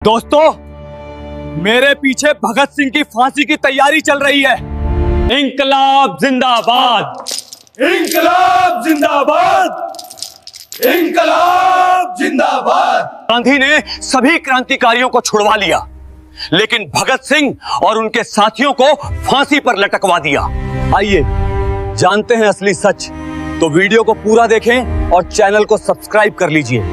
दोस्तों, मेरे पीछे भगत सिंह की फांसी की तैयारी चल रही है। इंकलाब जिंदाबाद, इंकलाब जिंदाबाद, इंकलाब जिंदाबाद। गांधी ने सभी क्रांतिकारियों को छुड़वा लिया, लेकिन भगत सिंह और उनके साथियों को फांसी पर लटकवा दिया। आइए जानते हैं असली सच। तो वीडियो को पूरा देखें और चैनल को सब्सक्राइब कर लीजिए।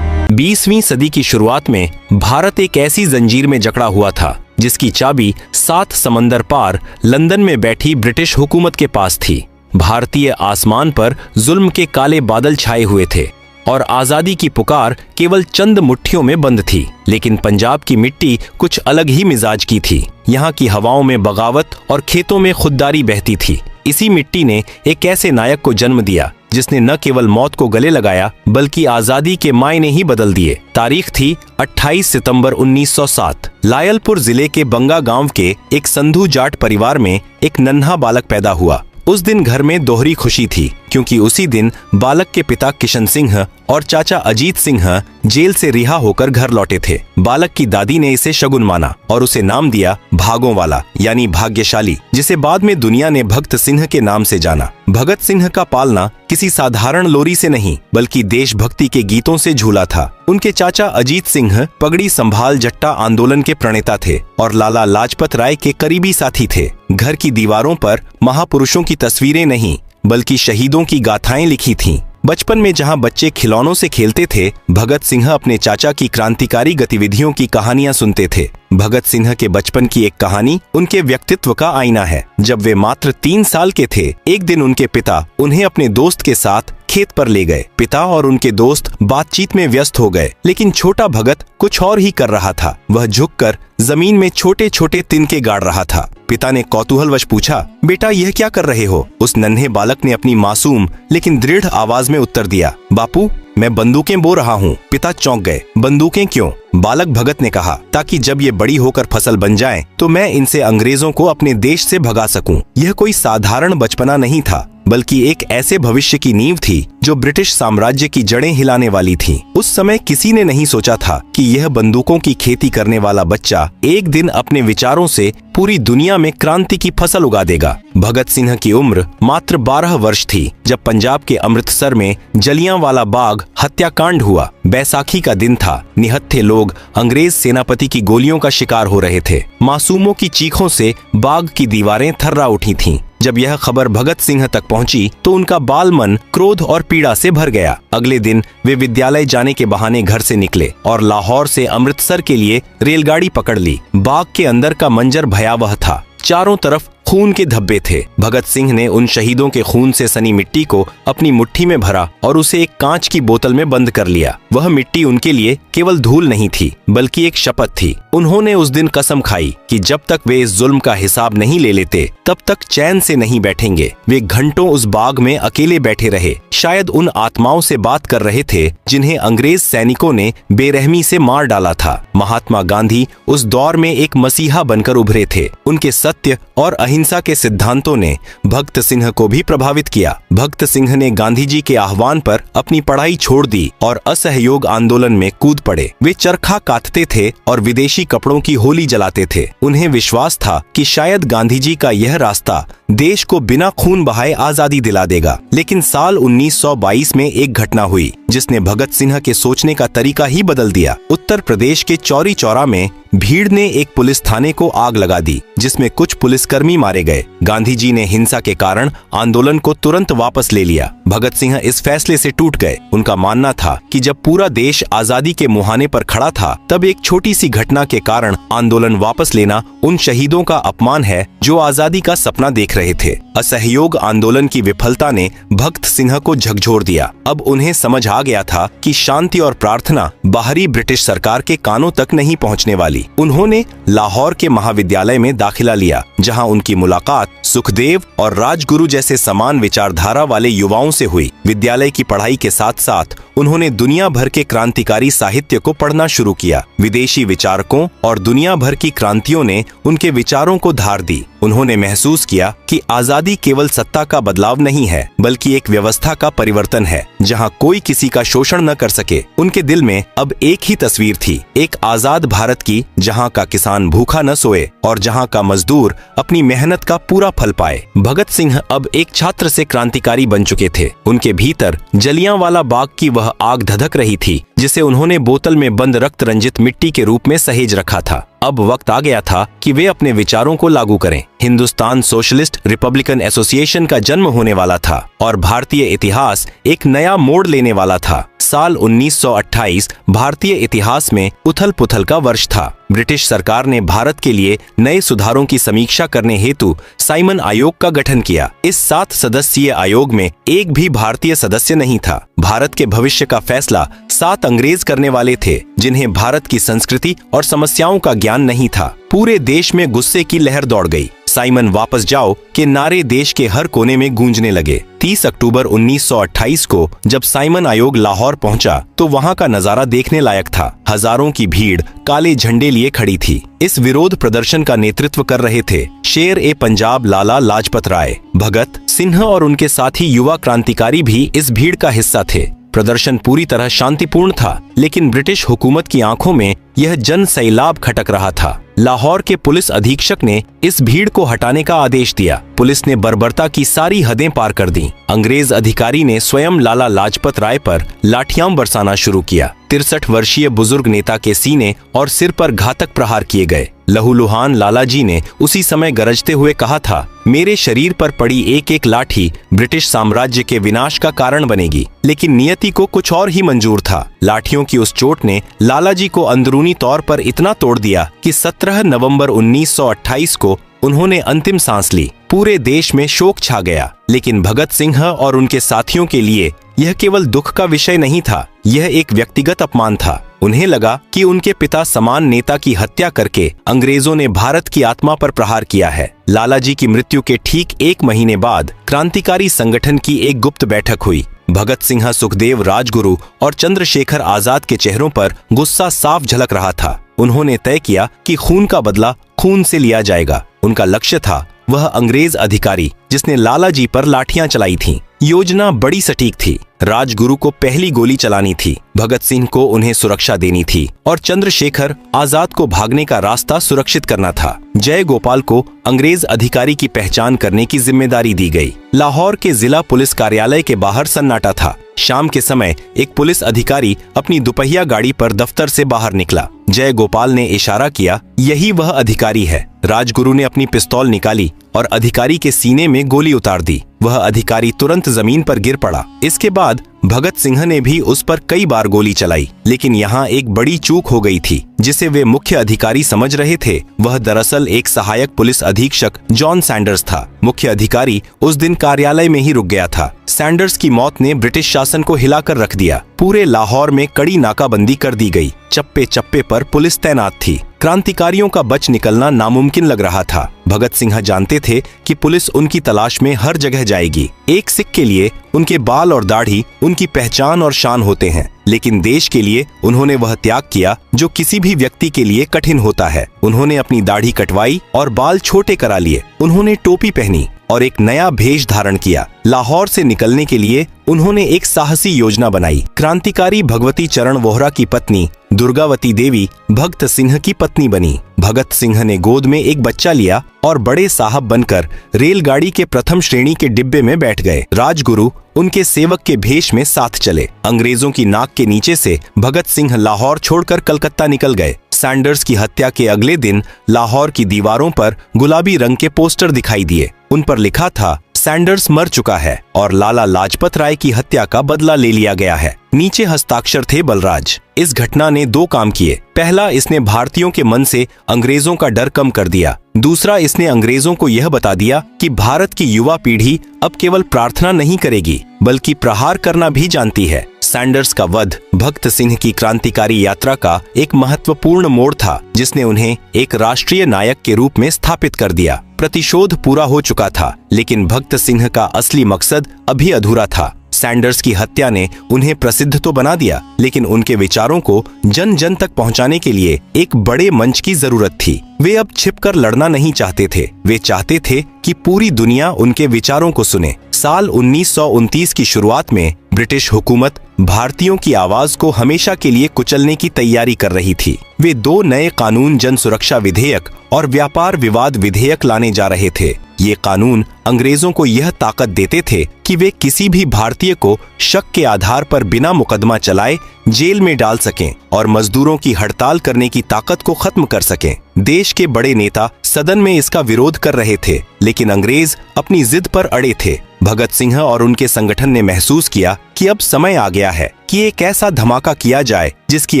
20वीं सदी की शुरुआत में भारत एक ऐसी जंजीर में जकड़ा हुआ था जिसकी चाबी 7 समंदर पार लंदन में बैठी ब्रिटिश हुकूमत के पास थी। भारतीय आसमान पर जुल्म के काले बादल छाए हुए थे और आजादी की पुकार केवल चंद मुट्ठियों में बंद थी। लेकिन पंजाब की मिट्टी कुछ अलग ही मिजाज की थी। यहाँ की हवाओं में बगावत और खेतों में खुददारी बहती थी। इसी मिट्टी ने एक ऐसे नायक को जन्म दिया जिसने न केवल मौत को गले लगाया बल्कि आजादी के मायने ही बदल दिए। तारीख थी 28 सितंबर 1907। लायलपुर जिले के बंगा गांव के एक संधू जाट परिवार में एक नन्हा बालक पैदा हुआ। उस दिन घर में दोहरी खुशी थी क्योंकि उसी दिन बालक के पिता किशन सिंह और चाचा अजीत सिंह जेल से रिहा होकर घर लौटे थे। बालक की दादी ने इसे शगुन माना और उसे नाम दिया भागों वाला यानी भाग्यशाली, जिसे बाद में दुनिया ने भगत सिंह के नाम से जाना। भगत सिंह का पालना किसी साधारण लोरी से नहीं बल्कि देशभक्ति के गीतों से झूला था। उनके चाचा अजीत सिंह पगड़ी संभाल जट्टा आंदोलन के प्रणेता थे और लाला लाजपत राय के करीबी साथी थे। घर की दीवारों पर महापुरुषों की तस्वीरें नहीं बल्कि शहीदों की गाथाएं लिखी थीं। बचपन में जहां बच्चे खिलौनों से खेलते थे, भगत सिंह अपने चाचा की क्रांतिकारी गतिविधियों की कहानियां सुनते थे। भगत सिंह के बचपन की एक कहानी उनके व्यक्तित्व का आईना है। जब वे मात्र 3 साल के थे, एक दिन उनके पिता उन्हें अपने दोस्त के साथ खेत पर ले गए। पिता और उनके दोस्त बातचीत में व्यस्त हो गए, लेकिन छोटा भगत कुछ और ही कर रहा था। वह झुककर जमीन में छोटे छोटे तिनके गाड़ रहा था। पिता ने कौतूहलवश पूछा, बेटा यह क्या कर रहे हो? उस नन्हे बालक ने अपनी मासूम लेकिन दृढ़ आवाज में उत्तर दिया, बापू मैं बंदूकें बो रहा हूँ। पिता चौंक गए। बंदूकें क्यों? बालक भगत ने कहा, ताकि जब ये बड़ी होकर फसल बन जाएं, तो मैं इनसे अंग्रेजों को अपने देश से भगा सकूं। यह कोई साधारण बचपना नहीं था बल्कि एक ऐसे भविष्य की नींव थी जो ब्रिटिश साम्राज्य की जड़ें हिलाने वाली थी। उस समय किसी ने नहीं सोचा था कि यह बंदूकों की खेती करने वाला बच्चा एक दिन अपने विचारों से पूरी दुनिया में क्रांति की फसल उगा देगा। भगत सिंह की उम्र मात्र 12 वर्ष थी जब पंजाब के अमृतसर में जलियांवाला बाग हत्याकांड हुआ। बैसाखी का दिन था। निहत्थे लोग अंग्रेज सेनापति की गोलियों का शिकार हो रहे थे। मासूमों की चीखों से बाग की दीवारें थर्रा उठी थीं। जब यह खबर भगत सिंह तक पहुंची तो उनका बाल मन क्रोध और पीड़ा से भर गया। अगले दिन वे विद्यालय जाने के बहाने घर से निकले और लाहौर से अमृतसर के लिए रेलगाड़ी पकड़ ली। बाग के अंदर का मंजर भयावह था। चारों तरफ खून के धब्बे थे। भगत सिंह ने उन शहीदों के खून से सनी मिट्टी को अपनी मुट्ठी में भरा और उसे एक कांच की बोतल में बंद कर लिया। वह मिट्टी उनके लिए केवल धूल नहीं थी बल्कि एक शपथ थी। उन्होंने उस दिन कसम खाई कि जब तक वे इस जुल्म का हिसाब नहीं ले लेते तब तक चैन से नहीं बैठेंगे। वे घंटों उस बाग में अकेले बैठे रहे, शायद उन आत्माओं से बात कर रहे थे जिन्हें अंग्रेज सैनिकों ने बेरहमी से मार डाला था। महात्मा गांधी उस दौर में एक मसीहा बनकर उभरे थे। उनके सत्य और अहिंसा के सिद्धांतों ने भगत सिंह को भी प्रभावित किया। भगत सिंह ने गांधी जी के आह्वान पर अपनी पढ़ाई छोड़ दी और असहयोग आंदोलन में कूद पड़े। वे चरखा काटते थे और विदेशी कपड़ों की होली जलाते थे। उन्हें विश्वास था कि शायद गांधी जी का यह रास्ता देश को बिना खून बहाए आजादी दिला देगा। लेकिन साल 1922 में एक घटना हुई जिसने भगत सिंह के सोचने का तरीका ही बदल दिया। उत्तर प्रदेश के चौरी चौरा में भीड़ ने एक पुलिस थाने को आग लगा दी जिसमें कुछ पुलिसकर्मी मारे गए। गांधी जी ने हिंसा के कारण आंदोलन को तुरंत वापस ले लिया। भगत सिंह इस फैसले से टूट गए। उनका मानना था कि जब पूरा देश आजादी के मुहाने पर खड़ा था तब एक छोटी सी घटना के कारण आंदोलन वापस लेना उन शहीदों का अपमान है जो आजादी का सपना देख रहे थे। असहयोग आंदोलन की विफलता ने भगत सिंह को झकझोर दिया। अब उन्हें समझ आ गया था कि शांति और प्रार्थना बाहरी ब्रिटिश सरकार के कानों तक नहीं पहुंचने वाली। उन्होंने लाहौर के महाविद्यालय में दाखिला लिया जहां उनकी मुलाकात सुखदेव और राजगुरु जैसे समान विचारधारा वाले युवाओं से हुई। विद्यालय की पढ़ाई के साथ साथ उन्होंने दुनिया भर के क्रांतिकारी साहित्य को पढ़ना शुरू किया। विदेशी विचारकों और दुनिया भर की क्रांतियों ने उनके विचारों को धार दी। उन्होंने महसूस किया कि आजादी केवल सत्ता का बदलाव नहीं है, बल्कि एक व्यवस्था का परिवर्तन है जहां कोई किसी का शोषण न कर सके। उनके दिल में अब एक ही तस्वीर थी, एक आजाद भारत की, जहां का किसान भूखा न सोए और जहां का मजदूर अपनी मेहनत का पूरा फल पाए। भगत सिंह अब एक छात्र से क्रांतिकारी बन चुके थे। उनके भीतर जलियांवाला बाग की वह आग धधक रही थी जिसे उन्होंने बोतल में बंद रक्त रंजित मिट्टी के रूप में सहेज रखा था। अब वक्त आ गया था कि वे अपने विचारों को लागू करें। हिंदुस्तान सोशलिस्ट रिपब्लिकन एसोसिएशन का जन्म होने वाला था और भारतीय इतिहास एक नया मोड़ लेने वाला था। साल 1928 भारतीय इतिहास में उथल पुथल का वर्ष था। ब्रिटिश सरकार ने भारत के लिए नए सुधारों की समीक्षा करने हेतु साइमन आयोग का गठन किया। इस 7 सदस्यीय आयोग में एक भी भारतीय सदस्य नहीं था। भारत के भविष्य का फैसला 7 अंग्रेज करने वाले थे, जिन्हें भारत की संस्कृति और समस्याओं का ज्ञान नहीं था। पूरे देश में गुस्से की लहर दौड़ गई। साइमन वापस जाओ के नारे देश के हर कोने में गूंजने लगे। 30 अक्टूबर 1928 को जब साइमन आयोग लाहौर पहुंचा तो वहां का नजारा देखने लायक था। हजारों की भीड़ काले झंडे लिए खड़ी थी। इस विरोध प्रदर्शन का नेतृत्व कर रहे थे शेर ए पंजाब लाला लाजपत राय। भगत सिंह और उनके साथी युवा क्रांतिकारी भी इस भीड़ का हिस्सा थे। प्रदर्शन पूरी तरह शांतिपूर्ण था, लेकिन ब्रिटिश हुकूमत की आंखों में यह जन सैलाब खटक रहा था। लाहौर के पुलिस अधीक्षक ने इस भीड़ को हटाने का आदेश दिया। पुलिस ने बर्बरता की सारी हदें पार कर दी। अंग्रेज अधिकारी ने स्वयं लाला लाजपत राय पर लाठियां बरसाना शुरू किया। 63 वर्षीय बुजुर्ग नेता के सीने और सिर पर घातक प्रहार किए गए। लहूलुहान लालाजी ने उसी समय गरजते हुए कहा था, मेरे शरीर पर पड़ी एक एक लाठी ब्रिटिश साम्राज्य के विनाश का कारण बनेगी। लेकिन नियति को कुछ और ही मंजूर था। लाठियों की उस चोट ने लालाजी को अंदरूनी तौर पर इतना तोड़ दिया कि 17 नवंबर 1928 को उन्होंने अंतिम सांस ली। पूरे देश में शोक छा गया। लेकिन भगत सिंह और उनके साथियों के लिए यह केवल दुख का विषय नहीं था, यह एक व्यक्तिगत अपमान था। उन्हें लगा कि उनके पिता समान नेता की हत्या करके अंग्रेजों ने भारत की आत्मा पर प्रहार किया है। लालाजी की मृत्यु के ठीक 1 महीने बाद क्रांतिकारी संगठन की एक गुप्त बैठक हुई। भगत सिंह, सुखदेव, राजगुरु और चंद्रशेखर आजाद के चेहरों पर गुस्सा साफ झलक रहा था। उन्होंने तय किया कि खून का बदला खून से लिया जाएगा। उनका लक्ष्य था वह अंग्रेज अधिकारी जिसने लालाजी पर लाठियां चलाई थीं। योजना बड़ी सटीक थी। राजगुरु को पहली गोली चलानी थी, भगत सिंह को उन्हें सुरक्षा देनी थी और चंद्रशेखर आजाद को भागने का रास्ता सुरक्षित करना था। जय गोपाल को अंग्रेज अधिकारी की पहचान करने की जिम्मेदारी दी गई। लाहौर के जिला पुलिस कार्यालय के बाहर सन्नाटा था। शाम के समय एक पुलिस अधिकारी अपनी दुपहिया गाड़ी पर दफ्तर से बाहर निकला। जय गोपाल ने इशारा किया, यही वह अधिकारी है। राजगुरु ने अपनी पिस्तौल निकाली और अधिकारी के सीने में गोली उतार दी। वह अधिकारी तुरंत जमीन पर गिर पड़ा। इसके बाद भगत सिंह ने भी उस पर कई बार गोली चलाई, लेकिन यहाँ एक बड़ी चूक हो गई थी। जिसे वे मुख्य अधिकारी समझ रहे थे, वह दरअसल एक सहायक पुलिस अधीक्षक जॉन सैंडर्स था। मुख्य अधिकारी उस दिन कार्यालय में ही रुक गया था। सैंडर्स की मौत ने ब्रिटिश शासन को हिलाकर रख दिया। पूरे लाहौर में कड़ी नाकाबंदी कर दी गई। चप्पे चप्पे पर पुलिस तैनात थी। क्रांतिकारियों का बच निकलना नामुमकिन लग रहा था। भगत सिंह जानते थे कि पुलिस उनकी तलाश में हर जगह जाएगी। एक सिख के लिए उनके बाल और दाढ़ी उनकी पहचान और शान होते हैं, लेकिन देश के लिए उन्होंने वह त्याग किया जो किसी भी व्यक्ति के लिए कठिन होता है। उन्होंने अपनी दाढ़ी कटवाई और बाल छोटे करा लिए। उन्होंने टोपी पहनी और एक नया भेष धारण किया। लाहौर से निकलने के लिए उन्होंने एक साहसी योजना बनाई। क्रांतिकारी भगवती चरण वोहरा की पत्नी दुर्गावती देवी भगत सिंह की पत्नी बनी। भगत सिंह ने गोद में एक बच्चा लिया और बड़े साहब बनकर रेलगाड़ी के प्रथम श्रेणी के डिब्बे में बैठ गए। राजगुरु उनके सेवक के भेष में साथ चले। अंग्रेजों की नाक के नीचे से भगत सिंह लाहौर छोड़कर कलकत्ता निकल गए। सैंडर्स की हत्या के अगले दिन लाहौर की दीवारों पर गुलाबी रंग के पोस्टर दिखाई दिए। उन पर लिखा था, सैंडर्स मर चुका है और लाला लाजपत राय की हत्या का बदला ले लिया गया है। नीचे हस्ताक्षर थे बलराज। इस घटना ने 2 काम किए। पहला, इसने भारतीयों के मन से अंग्रेजों का डर कम कर दिया। दूसरा, इसने अंग्रेजों को यह बता दिया कि भारत की युवा पीढ़ी अब केवल प्रार्थना नहीं करेगी बल्कि प्रहार करना भी जानती है। सैंडर्स का वध भगत सिंह की क्रांतिकारी यात्रा का एक महत्वपूर्ण मोड़ था, जिसने उन्हें एक राष्ट्रीय नायक के रूप में स्थापित कर दिया। प्रतिशोध पूरा हो चुका था, लेकिन भगत सिंह का असली मकसद अभी अधूरा था। सैंडर्स की हत्या ने उन्हें प्रसिद्ध तो बना दिया, लेकिन उनके विचारों को जन जन तक पहुंचाने के लिए एक बड़े मंच की जरूरत थी। वे अब छिपकर लड़ना नहीं चाहते थे, वे चाहते थे कि पूरी दुनिया उनके विचारों को सुने। साल 1929 की शुरुआत में ब्रिटिश हुकूमत भारतीयों की आवाज को हमेशा के लिए कुचलने की तैयारी कर रही थी। वे 2 नए कानून, जन सुरक्षा विधेयक और व्यापार विवाद विधेयक लाने जा रहे थे। ये कानून अंग्रेजों को यह ताकत देते थे कि वे किसी भी भारतीय को शक के आधार पर बिना मुकदमा चलाए जेल में डाल सकें और मजदूरों की हड़ताल करने की ताकत को खत्म कर सकें। देश के बड़े नेता सदन में इसका विरोध कर रहे थे, लेकिन अंग्रेज अपनी जिद पर अड़े थे। भगत सिंह और उनके संगठन ने महसूस किया कि अब समय आ गया है कि एक ऐसा धमाका किया जाए जिसकी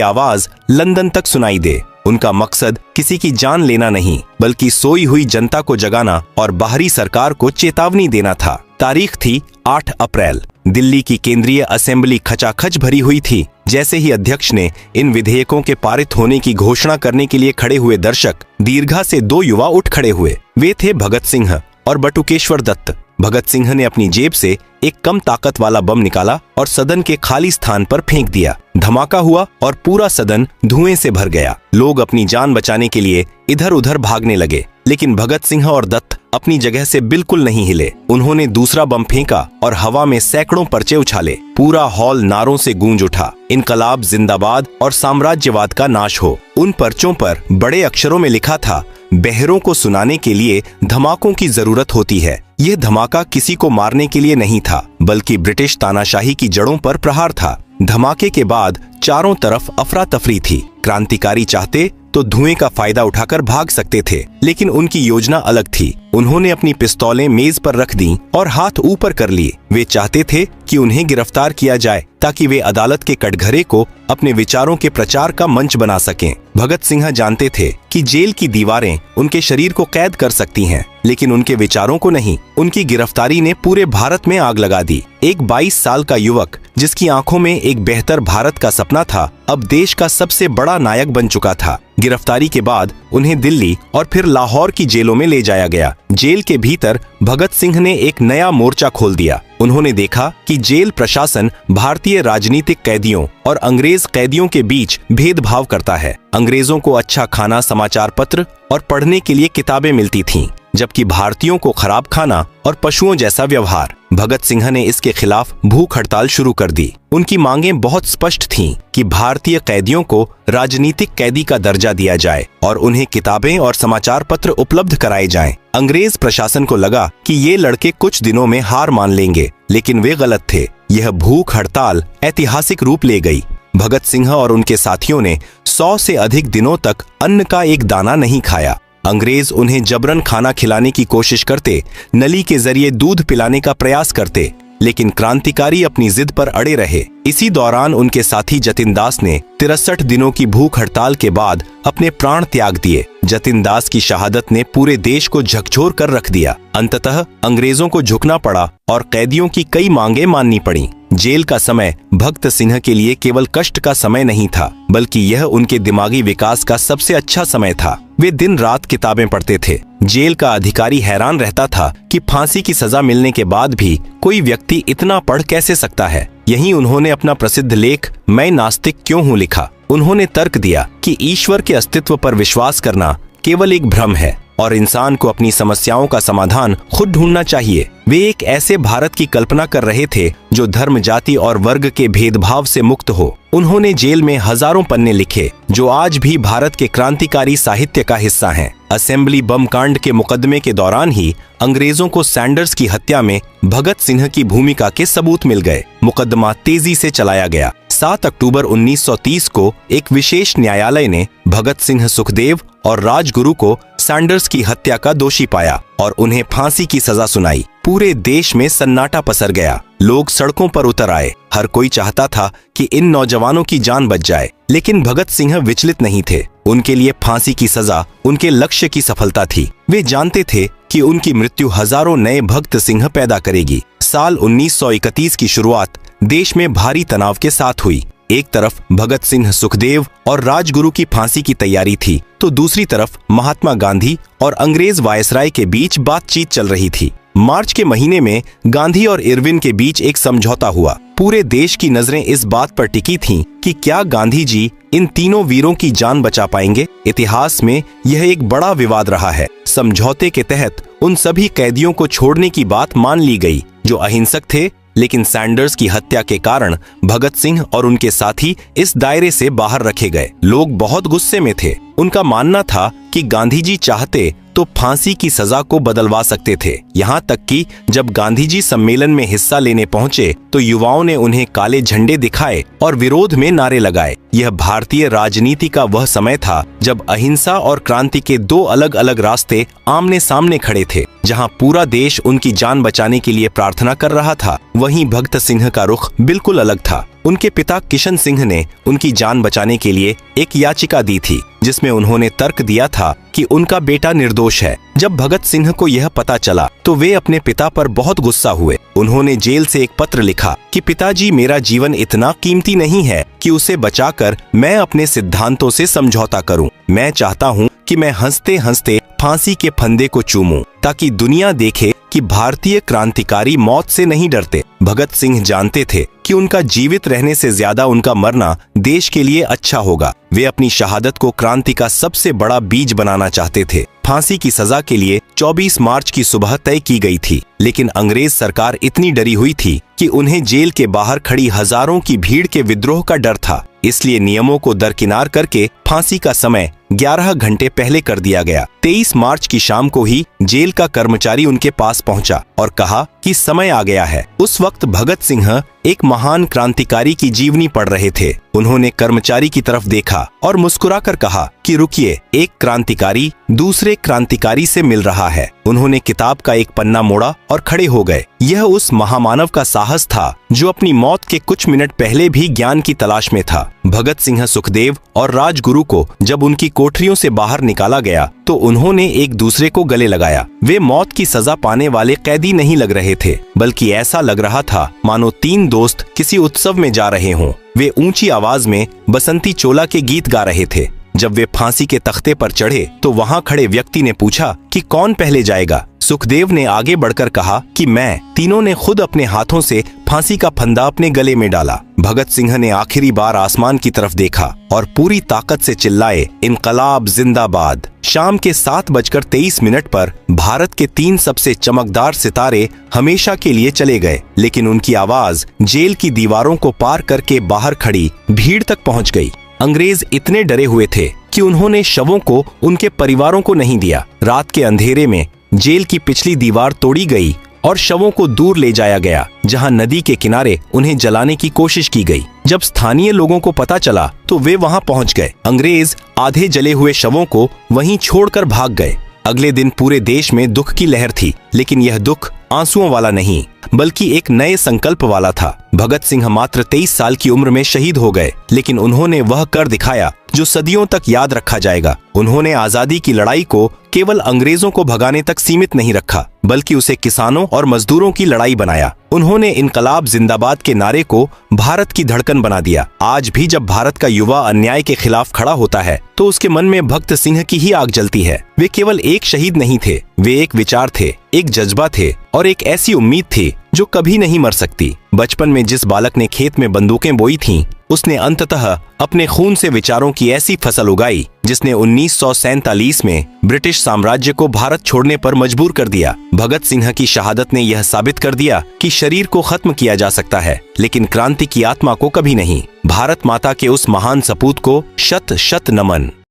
आवाज लंदन तक सुनाई दे। उनका मकसद किसी की जान लेना नहीं, बल्कि सोई हुई जनता को जगाना और बाहरी सरकार को चेतावनी देना था। तारीख थी 8 अप्रैल। दिल्ली की केंद्रीय असेंबली खचाखच भरी हुई थी। जैसे ही अध्यक्ष ने इन विधेयकों के पारित होने की घोषणा करने के लिए खड़े हुए दर्शक दीर्घा से 2 युवा उठ खड़े हुए। वे थे भगत सिंह और बटुकेश्वर दत्त। भगत सिंह ने अपनी जेब से एक कम ताकत वाला बम निकाला और सदन के खाली स्थान पर फेंक दिया। धमाका हुआ और पूरा सदन धुएं से भर गया। लोग अपनी जान बचाने के लिए इधर उधर भागने लगे, लेकिन भगत सिंह और दत्त अपनी जगह से बिल्कुल नहीं हिले। उन्होंने दूसरा बम फेंका और हवा में सैकड़ों पर्चे उछाले। पूरा हॉल नारों से गूंज उठा, इनकलाब जिंदाबाद और साम्राज्यवाद का नाश हो। उन पर्चों पर बड़े अक्षरों में लिखा था, बहरों को सुनाने के लिए धमाकों की जरूरत होती है। यह धमाका किसी को मारने के लिए नहीं था, बल्कि ब्रिटिश तानाशाही की जड़ों पर प्रहार था। धमाके के बाद चारों तरफ अफरा तफरी थी। क्रांतिकारी चाहते तो धुएं का फायदा उठाकर भाग सकते थे, लेकिन उनकी योजना अलग थी। उन्होंने अपनी पिस्तौलें मेज पर रख दी और हाथ ऊपर कर लिए। वे चाहते थे कि उन्हें गिरफ्तार किया जाए ताकि वे अदालत के कटघरे को अपने विचारों के प्रचार का मंच बना सकें। भगत सिंह जानते थे कि जेल की दीवारें उनके शरीर को कैद कर सकती हैं, लेकिन उनके विचारों को नहीं। उनकी गिरफ्तारी ने पूरे भारत में आग लगा दी। एक 22 साल का युवक जिसकी आंखों में एक बेहतर भारत का सपना था, अब देश का सबसे बड़ा नायक बन चुका था। गिरफ्तारी के बाद उन्हें दिल्ली और फिर लाहौर की जेलों में ले जाया गया। जेल के भीतर भगत सिंह ने एक नया मोर्चा खोल दिया। उन्होंने देखा कि जेल प्रशासन भारतीय राजनीतिक कैदियों और अंग्रेज कैदियों के बीच भेदभाव करता है। अंग्रेजों को अच्छा खाना, समाचार पत्र और पढ़ने के लिए किताबें मिलती थीं, जबकि भारतीयों को खराब खाना और पशुओं जैसा व्यवहार। भगत सिंह ने इसके खिलाफ भूख हड़ताल शुरू कर दी। उनकी मांगें बहुत स्पष्ट थीं कि भारतीय कैदियों को राजनीतिक कैदी का दर्जा दिया जाए और उन्हें किताबें और समाचार पत्र उपलब्ध कराए जाएं। अंग्रेज प्रशासन को लगा कि ये लड़के कुछ दिनों में हार मान लेंगे, लेकिन वे गलत थे। यह भूख हड़ताल ऐतिहासिक रूप ले गई। भगत सिंह और उनके साथियों ने 100 से अधिक दिनों तक अन्न का एक दाना नहीं खाया। अंग्रेज उन्हें जबरन खाना खिलाने की कोशिश करते, नली के जरिए दूध पिलाने का प्रयास करते, लेकिन क्रांतिकारी अपनी जिद पर अड़े रहे। इसी दौरान उनके साथी जतिन दास ने 63 दिनों की भूख हड़ताल के बाद अपने प्राण त्याग दिए। जतिन दास की शहादत ने पूरे देश को झकझोर कर रख दिया। अंततः अंग्रेजों को झुकना पड़ा और कैदियों की कई मांगें माननी पड़ी। जेल का समय भगत सिंह के लिए केवल कष्ट का समय नहीं था, बल्कि यह उनके दिमागी विकास का सबसे अच्छा समय था। वे दिन रात किताबें पढ़ते थे। जेल का अधिकारी हैरान रहता था कि फांसी की सजा मिलने के बाद भी कोई व्यक्ति इतना पढ़ कैसे सकता है। यहीं उन्होंने अपना प्रसिद्ध लेख मैं नास्तिक क्यों हूँ लिखा। उन्होंने तर्क दिया कि ईश्वर के अस्तित्व पर विश्वास करना केवल एक भ्रम है और इंसान को अपनी समस्याओं का समाधान खुद ढूंढना चाहिए। वे एक ऐसे भारत की कल्पना कर रहे थे जो धर्म, जाति और वर्ग के भेदभाव से मुक्त हो। उन्होंने जेल में हजारों पन्ने लिखे जो आज भी भारत के क्रांतिकारी साहित्य का हिस्सा हैं। असेंबली बम कांड के मुकदमे के दौरान ही अंग्रेजों को सैंडर्स की हत्या में भगत सिंह की भूमिका के सबूत मिल गए। मुकदमा तेजी से चलाया गया। 7 अक्टूबर 1930 को एक विशेष न्यायालय ने भगत सिंह, सुखदेव और राजगुरु को सैंडर्स की हत्या का दोषी पाया और उन्हें फांसी की सजा सुनाई। पूरे देश में सन्नाटा पसर गया। लोग सड़कों पर उतर आए। हर कोई चाहता था कि इन नौजवानों की जान बच जाए, लेकिन भगत सिंह विचलित नहीं थे। उनके लिए फांसी की सजा उनके लक्ष्य की सफलता थी। वे जानते थे कि उनकी मृत्यु हजारों नए भगत सिंह पैदा करेगी। साल 1931 की शुरुआत देश में भारी तनाव के साथ हुई। एक तरफ भगत सिंह, सुखदेव और राजगुरु की फांसी की तैयारी थी, तो दूसरी तरफ महात्मा गांधी और अंग्रेज वायसराय के बीच बातचीत चल रही थी। मार्च के महीने में गांधी और इरविन के बीच एक समझौता हुआ। पूरे देश की नजरें इस बात पर टिकी थीं कि क्या गांधी जी इन तीनों वीरों की जान बचा पाएंगे। इतिहास में यह एक बड़ा विवाद रहा है। समझौते के तहत उन सभी कैदियों को छोड़ने की बात मान ली गई जो अहिंसक थे, लेकिन सैंडर्स की हत्या के कारण भगत सिंह और उनके साथी इस दायरे से बाहर रखे गए। लोग बहुत गुस्से में थे। उनका मानना था कि गांधी जी चाहते तो फांसी की सजा को बदलवा सकते थे। यहाँ तक कि जब गांधी जी सम्मेलन में हिस्सा लेने पहुंचे तो युवाओं ने उन्हें काले झंडे दिखाए और विरोध में नारे लगाए। यह भारतीय राजनीति का वह समय था जब अहिंसा और क्रांति के दो अलग अलग रास्ते आमने सामने खड़े थे। जहाँ पूरा देश उनकी जान बचाने के लिए प्रार्थना कर रहा था, वहीं भगत सिंह का रुख बिल्कुल अलग था। उनके पिता किशन सिंह ने उनकी जान बचाने के लिए एक याचिका दी थी, जिसमें उन्होंने तर्क दिया था कि उनका बेटा निर्दोष है। जब भगत सिंह को यह पता चला तो वे अपने पिता पर बहुत गुस्सा हुए। उन्होंने जेल से एक पत्र लिखा कि पिताजी, मेरा जीवन इतना कीमती नहीं है कि उसे बचाकर मैं अपने सिद्धांतों से समझौता करूं। मैं चाहता हूं कि मैं हंसते हंसते फांसी के फंदे को चूमूं, ताकि दुनिया देखे कि भारतीय क्रांतिकारी मौत से नहीं डरते। भगत सिंह जानते थे कि उनका जीवित रहने से ज्यादा उनका मरना देश के लिए अच्छा होगा। वे अपनी शहादत को क्रांति का सबसे बड़ा बीज बनाना चाहते थे। फांसी की सजा के लिए 24 मार्च की सुबह तय की गई थी, लेकिन अंग्रेज सरकार इतनी डरी हुई थी कि उन्हें जेल के बाहर खड़ी हजारों की भीड़ के विद्रोह का डर था। इसलिए नियमों को दरकिनार करके फांसी का समय 11 घंटे पहले कर दिया गया। 23 मार्च की शाम को ही जेल का कर्मचारी उनके पास पहुंचा और कहा कि समय आ गया है। उस वक्त भगत सिंह एक महान क्रांतिकारी की जीवनी पढ़ रहे थे। उन्होंने कर्मचारी की तरफ देखा और मुस्कुराकर कहा कि रुकिए, एक क्रांतिकारी दूसरे क्रांतिकारी से मिल रहा है। उन्होंने किताब का एक पन्ना मोड़ा और खड़े हो गए। यह उस महामानव का साहस था जो अपनी मौत के कुछ मिनट पहले भी ज्ञान की तलाश में था। भगत सिंह, सुखदेव और राजगुरु को जब उनकी कोठरियों से बाहर निकाला गया तो उन्होंने एक दूसरे को गले लगाया। वे मौत की सजा पाने वाले कैदी नहीं लग रहे थे, बल्कि ऐसा लग रहा था मानो तीन दोस्त किसी उत्सव में जा रहे हों। वे ऊंची आवाज में बसंती चोला के गीत गा रहे थे। जब वे फांसी के तख्ते पर चढ़े तो वहां खड़े व्यक्ति ने पूछा कि कौन पहले जाएगा। सुखदेव ने आगे बढ़कर कहा कि मैं। तीनों ने खुद अपने हाथों से फांसी का फंदा अपने गले में डाला। भगत सिंह ने आखिरी बार आसमान की तरफ देखा और पूरी ताकत से चिल्लाए, इनकलाब जिंदाबाद। शाम के 7:23 पर भारत के 3 सबसे चमकदार सितारे हमेशा के लिए चले गए, लेकिन उनकी आवाज जेल की दीवारों को पार करके बाहर खड़ी भीड़ तक पहुंच गई। अंग्रेज इतने डरे हुए थे कि उन्होंने शवों को उनके परिवारों को नहीं दिया। रात के अंधेरे में जेल की पिछली दीवार तोड़ी गई और शवों को दूर ले जाया गया, जहां नदी के किनारे उन्हें जलाने की कोशिश की गई। जब स्थानीय लोगों को पता चला तो वे वहां पहुंच गए। अंग्रेज आधे जले हुए शवों को वहीं छोड़कर भाग गए। अगले दिन पूरे देश में दुख की लहर थी, लेकिन यह दुख आंसुओं वाला नहीं, बल्कि एक नए संकल्प वाला था। भगत सिंह मात्र 23 साल की उम्र में शहीद हो गए, लेकिन उन्होंने वह कर दिखाया जो सदियों तक याद रखा जाएगा। उन्होंने आजादी की लड़ाई को केवल अंग्रेजों को भगाने तक सीमित नहीं रखा, बल्कि उसे किसानों और मजदूरों की लड़ाई बनाया। उन्होंने इनकलाब जिंदाबाद के नारे को भारत की धड़कन बना दिया। आज भी जब भारत का युवा अन्याय के खिलाफ खड़ा होता है तो उसके मन में भगत सिंह की ही आग जलती है। वे केवल एक शहीद नहीं थे, वे एक विचार थे, एक जज्बा थे और एक ऐसी उम्मीद थी जो कभी नहीं मर सकती। बचपन में जिस बालक ने खेत में बंदूकें बोई थीं, उसने अंततः अपने खून से विचारों की ऐसी फसल उगाई जिसने 1947 में ब्रिटिश साम्राज्य को भारत छोड़ने पर मजबूर कर दिया। भगत सिंह की शहादत ने यह साबित कर दिया कि शरीर को खत्म किया जा सकता है, लेकिन क्रांति की आत्मा को कभी नहीं। भारत माता के उस महान सपूत को शत शत नमन।